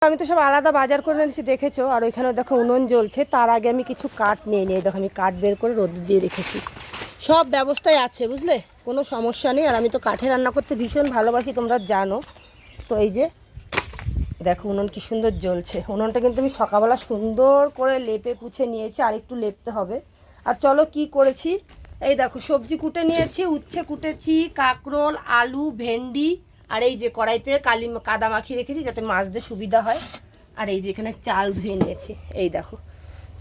আমি তো সব আলাদা বাজার করে নিয়েছি দেখেছো। আর ওইখানে দেখো উনুন জ্বলছে, তার আগে আমি কিছু কাঠ নিয়ে নিই। দেখো আমি কাঠ বের করে রোদ দিয়ে রেখেছি, সব ব্যবস্থাই আছে বুঝলে, কোনো সমস্যা নেই। আর আমি তো কাঠে রান্না করতে ভীষণ ভালোবাসি, তোমরা জানো তো। এই যে দেখো উনুন কি সুন্দর জ্বলছে। উনুনটা কিন্তু আমি সকালবেলা সুন্দর করে লেপে পুছে নিয়েছি, আর একটু লেপতে হবে। আর চলো কি করেছি, এই দেখো সবজি কুটে নিয়েছি, উচ্ছে কুটেছি, কাঁকরোল, আলু, ভেন্ডি। আর এই যে কড়াইতে কাদা মাখিয়ে রেখেছি যাতে মাছদের সুবিধা হয়। আর এই যে এখানে চাল ধুয়ে নিয়েছি, এই দেখো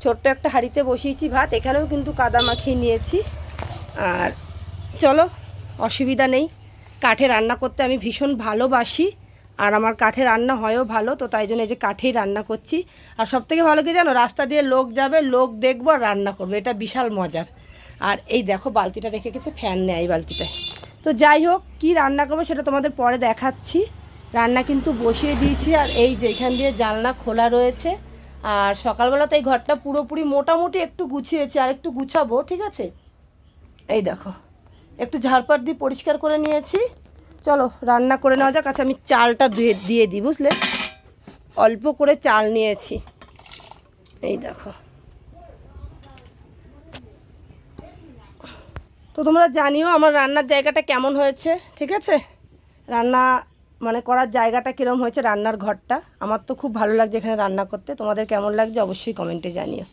ছোট্ট একটা হাঁড়িতে বসিয়েছি ভাত, এখানেও কিন্তু কাদা মাখিয়ে নিয়েছি। আর চলো, অসুবিধা নেই, কাঠে রান্না করতে আমি ভীষণ ভালোবাসি। আর আমার কাঠে রান্না হয়ও ভালো, তো তাই জন্য এই যে কাঠেই রান্না করছি। আর সবথেকে ভালো কি জানো, রাস্তা দিয়ে লোক যাবে, লোক দেখবো আর রান্না করবো, এটা বিশাল মজার। আর এই দেখো বালতিটা রেখে গেছে, ফ্যান নেয় এই বালতিটায়। তো যাই হোক, কী রান্না করবো সেটা তোমাদের পরে দেখাচ্ছি। রান্না কিন্তু বসিয়ে দিয়েছি। আর এই যে এখান দিয়ে জানলা খোলা রয়েছে। আর সকালবেলা তো এই ঘরটা পুরোপুরি মোটামুটি একটু গুছিয়েছি, আর একটু গুছাবো, ঠিক আছে। এই দেখো একটু ঝাড়পাট দিয়ে পরিষ্কার করে নিয়েছি। চলো রান্না করে নেওয়া যাক। আচ্ছা আমি চালটা দিয়ে দিই বুঝলে, অল্প করে চাল নিয়েছি। এই দেখো, তো তোমরা জানিও আমার রান্নার জায়গাটা কেমন হয়েছে, ঠিক আছে। রান্না মানে করার জায়গাটা কীরকম হয়েছে, রান্নার ঘরটা। আমার তো খুব ভালো লাগছে এখানে রান্না করতে। তোমাদের কেমন লাগছে অবশ্যই কমেন্টে জানিও।